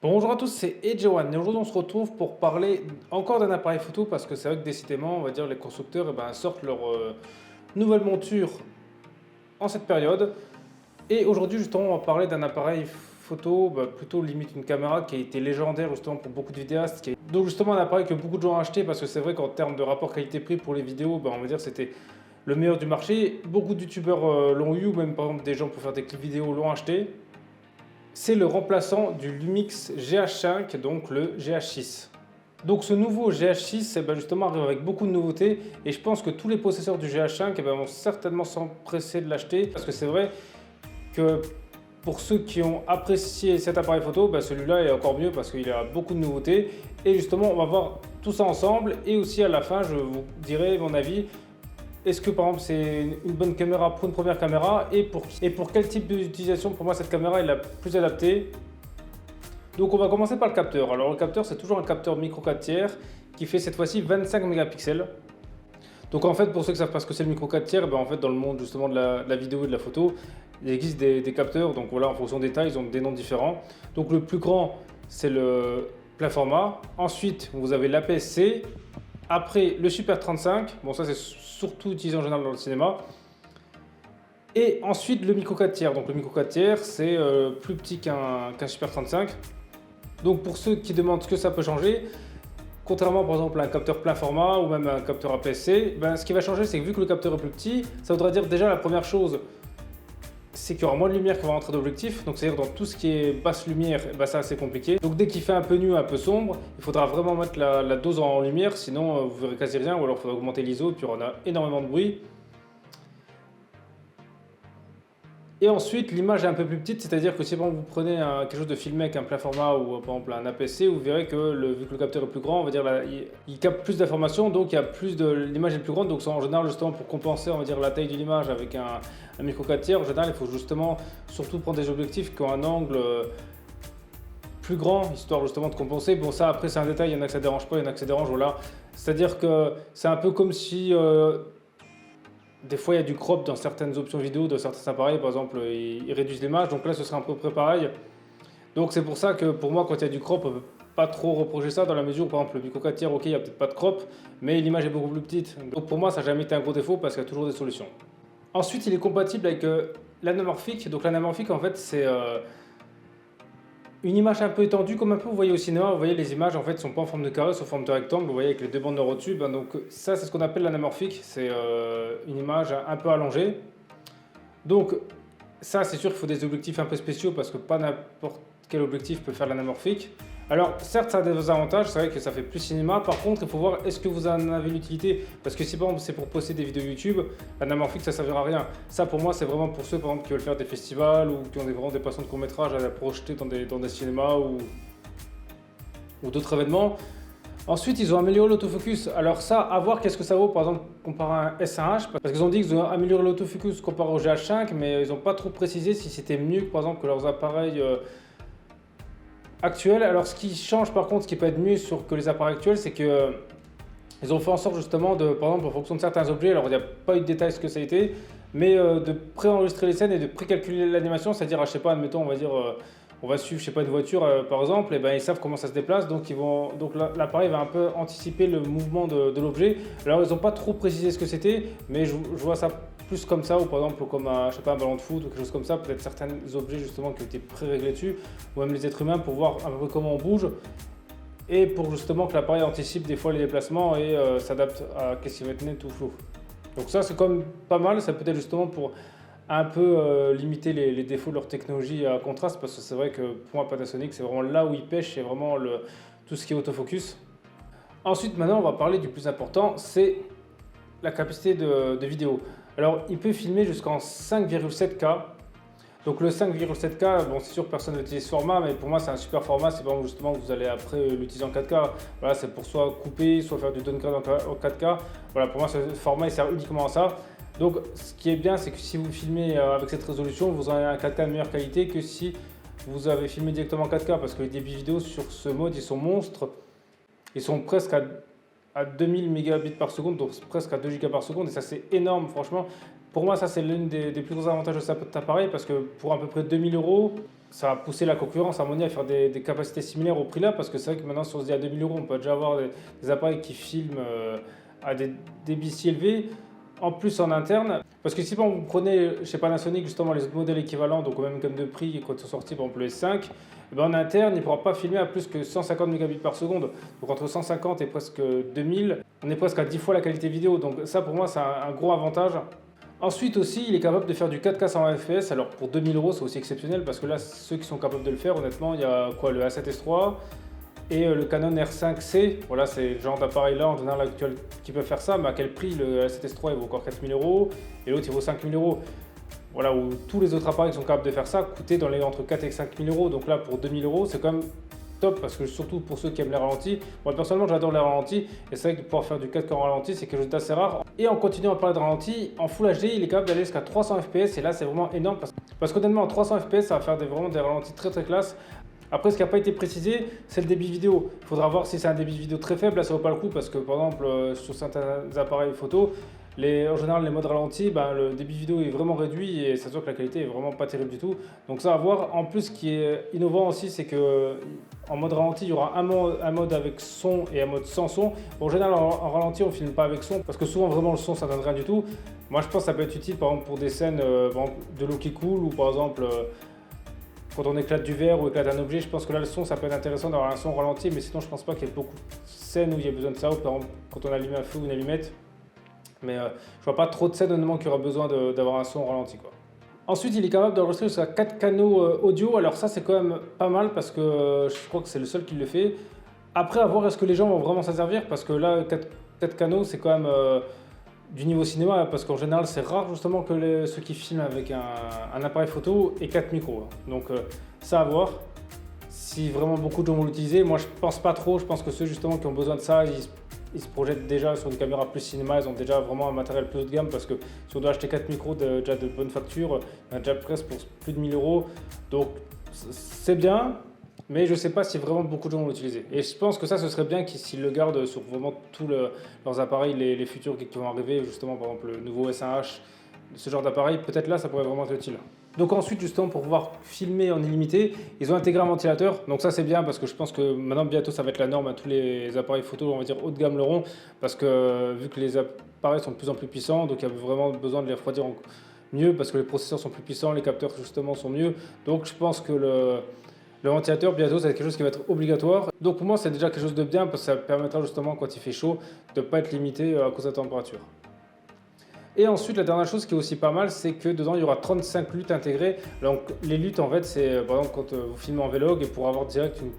Bonjour à tous, c'est Edgewan et aujourd'hui on se retrouve pour parler encore d'un appareil photo parce que c'est vrai que décidément on va dire les constructeurs sortent leur nouvelle monture en cette période et aujourd'hui justement on va parler d'un appareil photo, plutôt limite une caméra qui a été légendaire justement pour beaucoup de vidéastes, donc justement un appareil que beaucoup de gens ont acheté parce que c'est vrai qu'en termes de rapport qualité-prix pour les vidéos, on va dire c'était le meilleur du marché. Beaucoup de youtubeurs l'ont eu ou même par exemple des gens pour faire des clips vidéo l'ont acheté. C'est le remplaçant du Lumix GH5, donc le GH6. Donc ce nouveau GH6 justement arrive avec beaucoup de nouveautés et je pense que tous les possesseurs du GH5 vont certainement s'empresser de l'acheter parce que c'est vrai que pour ceux qui ont apprécié cet appareil photo, celui-là est encore mieux parce qu'il a beaucoup de nouveautés et justement on va voir tout ça ensemble et aussi à la fin je vous dirai mon avis. Est-ce que par exemple c'est une bonne caméra pour une première caméra et pour quel type d'utilisation pour moi cette caméra est la plus adaptée? Donc on va commencer par le capteur. Alors le capteur c'est toujours un capteur micro 4 tiers qui fait cette fois-ci 25 mégapixels. Donc en fait pour ceux qui savent pas ce que c'est le micro 4 tiers, en fait dans le monde justement de la vidéo et de la photo, il existe des capteurs, donc voilà en fonction des tailles ils ont des noms différents. Donc le plus grand c'est le plein format, ensuite vous avez l'APS-C, après le Super 35, bon ça c'est surtout utilisé en général dans le cinéma. Et ensuite le micro 4 tiers. Donc le micro 4 tiers c'est plus petit qu'un Super 35. Donc pour ceux qui demandent ce que ça peut changer, contrairement par exemple à un capteur plein format ou même à un capteur APS-C, ce qui va changer c'est que vu que le capteur est plus petit, ça voudra dire déjà la première chose, c'est qu'il y aura moins de lumière qui va rentrer d'objectif. Donc c'est-à-dire dans tout ce qui est basse lumière, ça c'est compliqué. Donc dès qu'il fait un peu nu, un peu sombre, il faudra vraiment mettre la dose en lumière, sinon vous verrez quasi rien, ou alors il faudra augmenter l'ISO, puis on a énormément de bruit. Et ensuite, l'image est un peu plus petite, c'est-à-dire que si par exemple, vous prenez quelque chose de filmé avec un plein format ou par exemple un APS-C, vous verrez que vu que le capteur est plus grand, on va dire il capte plus d'informations, donc il y a l'image est plus grande. Donc en général, justement pour compenser, on va dire la taille de l'image avec un micro 4 tiers, en général, il faut justement surtout prendre des objectifs qui ont un angle plus grand, histoire justement de compenser. Bon ça après c'est un détail, il y en a que ça dérange pas, il y en a que ça dérange, voilà. C'est-à-dire que c'est un peu comme si des fois, il y a du crop dans certaines options vidéo de certains appareils, par exemple, ils réduisent l'image, donc là, ce serait un peu près pareil. Donc c'est pour ça que pour moi, quand il y a du crop, on ne peut pas trop reprocher ça dans la mesure où, par exemple, le micro 4 tiers, ok, il n'y a peut-être pas de crop, mais l'image est beaucoup plus petite. Donc pour moi, ça n'a jamais été un gros défaut parce qu'il y a toujours des solutions. Ensuite, il est compatible avec l'anamorphique. Donc l'anamorphique, en fait, c'est une image un peu étendue, comme un peu vous voyez au cinéma. Vous voyez, les images en fait sont pas en forme de carré, sont en forme de rectangle. Vous voyez avec les deux bandes nord au-dessus. Donc ça, c'est ce qu'on appelle l'anamorphique. C'est une image un peu allongée. Donc ça, c'est sûr qu'il faut des objectifs un peu spéciaux parce que pas n'importe quel objectif peut faire l'anamorphique. Alors certes, ça a des avantages, c'est vrai que ça fait plus cinéma. Par contre, il faut voir est-ce que vous en avez l'utilité. Parce que si par exemple c'est pour poster des vidéos YouTube, l'anamorphique ça servira à rien. Ça pour moi c'est vraiment pour ceux par exemple qui veulent faire des festivals ou qui ont vraiment des passions de court métrage à la projeter dans des cinémas ou d'autres événements. Ensuite, ils ont amélioré l'autofocus. Alors ça, à voir qu'est-ce que ça vaut par exemple comparé à un S1H. Parce qu'ils ont dit qu'ils ont amélioré l'autofocus comparé au GH5, mais ils n'ont pas trop précisé si c'était mieux par exemple que leurs appareils actuels. Alors ce qui change par contre, ce qui peut être mieux que les appareils actuels, c'est que ils ont fait en sorte justement de, par exemple en fonction de certains objets, alors il n'y a pas eu de détails ce que ça a été, mais de préenregistrer les scènes et de précalculer l'animation, c'est-à-dire, je sais pas, admettons, on va dire, on va suivre, je sais pas, une voiture par exemple, et ils savent comment ça se déplace, donc l'appareil va un peu anticiper le mouvement de l'objet. Alors ils n'ont pas trop précisé ce que c'était, mais je vois ça plus comme ça, ou par exemple comme je sais pas, un ballon de foot ou quelque chose comme ça, peut-être certains objets justement qui ont été pré-réglés dessus, ou même les êtres humains pour voir un peu comment on bouge et pour justement que l'appareil anticipe des fois les déplacements et s'adapte à ce qui va être net ou flou. Donc ça c'est quand même pas mal, ça peut être justement pour un peu limiter les défauts de leur technologie à contraste parce que c'est vrai que pour moi Panasonic c'est vraiment là où ils pêchent, c'est vraiment tout ce qui est autofocus. Ensuite maintenant on va parler du plus important, c'est la capacité de vidéo. Alors il peut filmer jusqu'en 5,7K. Donc le 5,7K, bon c'est sûr que personne n'utilise ce format, mais pour moi c'est un super format, c'est vraiment justement que vous allez après l'utiliser en 4K. Voilà, c'est pour soit couper, soit faire du downgrade en 4K. Voilà, pour moi ce format il sert uniquement à ça. Donc ce qui est bien, c'est que si vous filmez avec cette résolution, vous aurez un 4K de meilleure qualité que si vous avez filmé directement en 4K, parce que les débits vidéo sur ce mode ils sont monstres. Ils sont presque à 2000 mégabits par seconde, donc presque à 2 gigas par seconde, et ça c'est énorme franchement. Pour moi, ça c'est l'un des plus gros avantages de cet appareil parce que pour à peu près 2000 euros, ça va pousser la concurrence à mon avis à faire des capacités similaires au prix là, parce que c'est vrai que maintenant si on se dit à 2000 euros, on peut déjà avoir des appareils qui filment à des débits si élevés, en plus en interne. Parce que si bon, vous prenez chez Panasonic justement les autres modèles équivalents, donc au même gamme de prix quand ils sont sortis, par exemple le S5, eh ben, en interne il ne pourra pas filmer à plus que 150 mégabits par seconde. Donc entre 150 et presque 2000, on est presque à 10 fois la qualité vidéo. Donc ça pour moi c'est un gros avantage. Ensuite aussi, il est capable de faire du 4K 120 fps. Alors pour 2000 euros, c'est aussi exceptionnel parce que là, ceux qui sont capables de le faire, honnêtement, il y a quoi, le A7S III et le Canon R5C. Voilà, c'est le genre d'appareil là en général actuel qui peut faire ça. Mais à quel prix? Le A7S III il vaut encore 4000 euros et l'autre il vaut 5000 euros. Voilà, où tous les autres appareils qui sont capables de faire ça coûtaient dans les entre 4 et 5000 euros. Donc là, pour 2000 euros, c'est quand même top parce que surtout pour ceux qui aiment les ralentis. Moi personnellement j'adore les ralentis et c'est vrai que de pouvoir faire du 4K en ralenti c'est quelque chose d'assez rare. Et en continuant à parler de ralenti, en Full HD il est capable d'aller jusqu'à 300 fps et là c'est vraiment énorme parce qu'honnêtement en 300 fps ça va faire vraiment des ralentis très très classe. Après ce qui n'a pas été précisé c'est le débit vidéo. Il faudra voir si c'est un débit vidéo très faible, là ça vaut pas le coup parce que par exemple sur certains appareils photo, en général, les modes ralentis, ben, le débit vidéo est vraiment réduit et ça se voit que la qualité est vraiment pas terrible du tout. Donc ça à voir. En plus, ce qui est innovant aussi, c'est que en mode ralenti, il y aura un mode avec son et un mode sans son. Bon, en général, en ralenti, on filme pas avec son parce que souvent, vraiment, le son, ça donne rien du tout. Moi, je pense que ça peut être utile, par exemple, pour des scènes par exemple, de l'eau qui coule ou par exemple quand on éclate du verre ou éclate un objet. Je pense que là, le son, ça peut être intéressant d'avoir un son ralenti, mais sinon, je pense pas qu'il y ait beaucoup de scènes où il y a besoin de ça. Ou par exemple, quand on allume un feu ou une allumette. Mais je vois pas trop de scènes honnêtement qui aura besoin d'avoir un son ralenti quoi. Ensuite, il est capable d'enregistrer jusqu'à 4 canaux audio. Alors ça, c'est quand même pas mal parce que je crois que c'est le seul qui le fait. Après, à voir est-ce que les gens vont vraiment s'en servir parce que là, 4 canaux, c'est quand même du niveau cinéma parce qu'en général, c'est rare justement que ceux qui filment avec un appareil photo aient 4 micros. Donc ça à voir. Si vraiment beaucoup de gens vont l'utiliser, moi je pense pas trop. Je pense que ceux justement qui ont besoin de ça, ils se projettent déjà sur une caméra plus cinéma, ils ont déjà vraiment un matériel plus haut de gamme parce que si on doit acheter 4 micros déjà de bonne facture, il y en a déjà presque pour plus de 1000 euros. Donc c'est bien, mais je ne sais pas si vraiment beaucoup de gens vont l'utiliser. Et je pense que ça, ce serait bien s'ils le gardent sur vraiment tous leurs appareils, les futurs qui vont arriver, justement par exemple le nouveau S1H, ce genre d'appareil, peut-être là ça pourrait vraiment être utile. Donc ensuite justement pour pouvoir filmer en illimité, ils ont intégré un ventilateur. Donc ça c'est bien parce que je pense que maintenant bientôt ça va être la norme à tous les appareils photo, on va dire haut de gamme l'auront. Parce que vu que les appareils sont de plus en plus puissants, donc il y a vraiment besoin de les refroidir mieux parce que les processeurs sont plus puissants, les capteurs justement sont mieux. Donc je pense que le ventilateur bientôt ça va être quelque chose qui va être obligatoire. Donc pour moi c'est déjà quelque chose de bien parce que ça permettra justement quand il fait chaud de ne pas être limité à cause de la température. Et ensuite, la dernière chose qui est aussi pas mal, c'est que dedans, il y aura 35 luttes intégrées. Donc, les luttes, en fait, c'est par exemple quand vous filmez en vlog et pour avoir direct une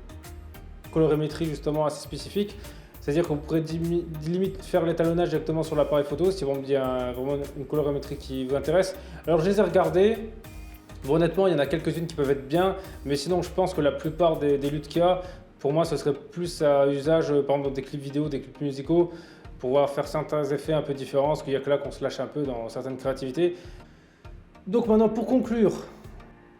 colorimétrie justement assez spécifique. C'est-à-dire que vous pourrez limite faire l'étalonnage directement sur l'appareil photo si vous me dites vraiment une colorimétrie qui vous intéresse. Alors, je les ai regardées. Bon, honnêtement, il y en a quelques-unes qui peuvent être bien, mais sinon, je pense que la plupart des luttes qu'il y a, pour moi, ce serait plus à usage, par exemple, dans des clips vidéo, des clips musicaux, pour pouvoir faire certains effets un peu différents, parce qu'il n'y a que là qu'on se lâche un peu dans certaines créativités. Donc maintenant, pour conclure,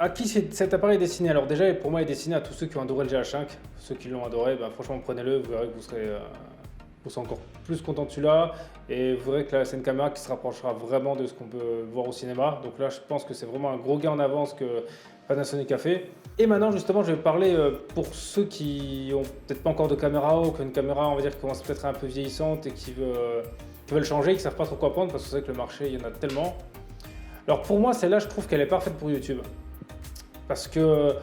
à qui cet appareil est destiné? Alors déjà, pour moi, il est destiné à tous ceux qui ont adoré le GH5. Ceux qui l'ont adoré, bah, franchement, prenez-le, vous verrez que vous serez encore plus content de celui-là. Et vous verrez que là, c'est une caméra qui se rapprochera vraiment de ce qu'on peut voir au cinéma. Donc là, je pense que c'est vraiment un gros gain en avance que Panasonic a fait. Et maintenant, justement, je vais parler pour ceux qui ont peut-être pas encore de caméra ou qui ont une caméra, on va dire, qui commence peut-être un peu vieillissante et qui veulent changer, qui ne savent pas trop quoi prendre parce que c'est vrai que le marché, il y en a tellement. Alors pour moi, celle-là, je trouve qu'elle est parfaite pour YouTube. Parce que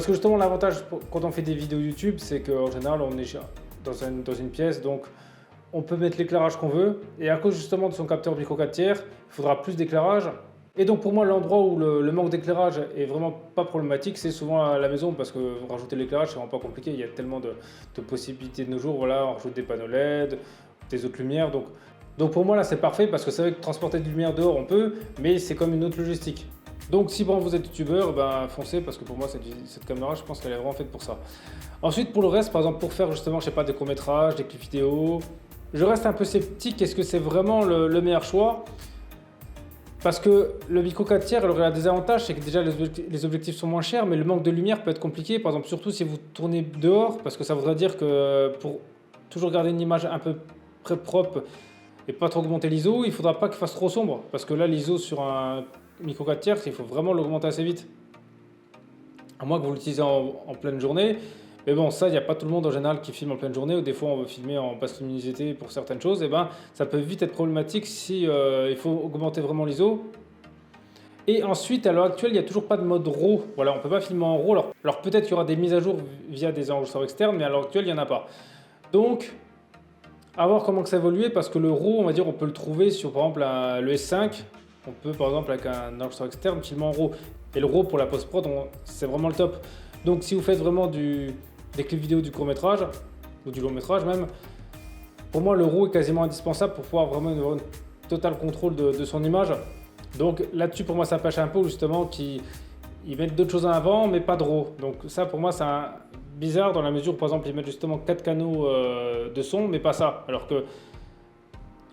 justement, l'avantage quand on fait des vidéos YouTube, c'est qu'en général, on est dans une pièce, donc on peut mettre l'éclairage qu'on veut. Et à cause justement de son capteur micro 4 tiers, il faudra plus d'éclairage. Et donc pour moi, l'endroit où le manque d'éclairage est vraiment pas problématique, c'est souvent à la maison parce que rajouter l'éclairage, c'est vraiment pas compliqué. Il y a tellement de possibilités de nos jours. Voilà, on rajoute des panneaux LED, des autres lumières. Donc pour moi, là, c'est parfait parce que c'est vrai que transporter de lumière dehors, on peut, mais c'est comme une autre logistique. Donc si bon, vous êtes youtubeur, ben, foncez parce que pour moi, cette caméra, je pense qu'elle est vraiment faite pour ça. Ensuite, pour le reste, par exemple, pour faire justement, je sais pas, des courts-métrages, des clips vidéo, je reste un peu sceptique. Est-ce que c'est vraiment le meilleur choix? Parce que le micro 4 tiers, alors il a des avantages, c'est que déjà les objectifs sont moins chers, mais le manque de lumière peut être compliqué. Par exemple, surtout si vous tournez dehors, parce que ça voudrait dire que pour toujours garder une image un peu très propre et pas trop augmenter l'ISO, il ne faudra pas qu'il fasse trop sombre. Parce que là, l'ISO sur un micro 4 tiers, il faut vraiment l'augmenter assez vite. à moins que vous l'utilisez en pleine journée. Mais bon, ça, il n'y a pas tout le monde en général qui filme en pleine journée, ou des fois on veut filmer en basse luminosité pour certaines choses, et ben ça peut vite être problématique si il faut augmenter vraiment l'ISO. Et ensuite, à l'heure actuelle, il n'y a toujours pas de mode RAW. Voilà, on ne peut pas filmer en RAW. Alors peut-être qu'il y aura des mises à jour via des enregistreurs externes, mais à l'heure actuelle, il n'y en a pas. Donc, à voir comment que ça évolue, parce que le RAW, on va dire, on peut le trouver sur par exemple le S5. On peut par exemple avec un enregistreur externe filmer en RAW. Et le RAW pour la post-prod, c'est vraiment le top. Donc si vous faites vraiment des clips vidéo du court métrage, ou du long métrage même, pour moi le RAW est quasiment indispensable pour pouvoir vraiment avoir un total contrôle de son image. Donc là-dessus pour moi ça pêche un peu justement qu'ils mettent d'autres choses en avant mais pas de RAW. Donc ça pour moi c'est bizarre dans la mesure où par exemple ils mettent justement 4 canaux de son mais pas ça. Alors que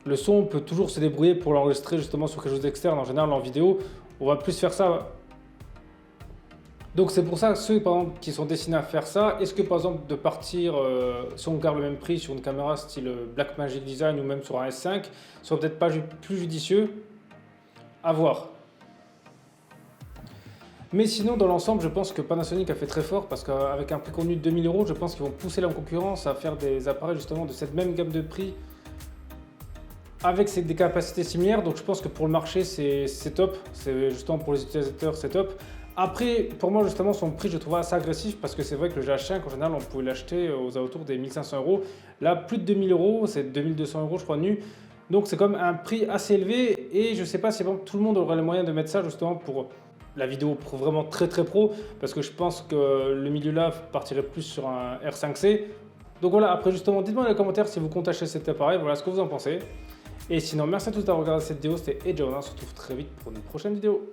le son on peut toujours se débrouiller pour l'enregistrer justement sur quelque chose d'externe. En général en vidéo on va plus faire ça. Donc c'est pour ça ceux par exemple qui sont destinés à faire ça, est-ce que par exemple de partir, si on garde le même prix sur une caméra style Blackmagic Design ou même sur un S5, soit peut-être pas plus judicieux à voir. Mais sinon dans l'ensemble je pense que Panasonic a fait très fort parce qu'avec un prix convenu de 2000 €, je pense qu'ils vont pousser la concurrence à faire des appareils justement de cette même gamme de prix avec des capacités similaires. Donc je pense que pour le marché c'est top, c'est justement pour les utilisateurs c'est top. Après, pour moi, justement, son prix, je trouve assez agressif parce que c'est vrai que le GH5, en général, on pouvait l'acheter aux alentours des 1500 €. Là, plus de 2000 €, c'est 2200 € je crois, nu. Donc, c'est quand même un prix assez élevé et je ne sais pas si bon, tout le monde aurait les moyens de mettre ça justement pour la vidéo pour vraiment très très pro parce que je pense que le milieu là partirait plus sur un R5C. Donc voilà, après, justement, dites-moi dans les commentaires si vous comptez acheter cet appareil, voilà ce que vous en pensez. Et sinon, merci à tous d'avoir regardé cette vidéo, c'était Edge, on se retrouve très vite pour une prochaine vidéo.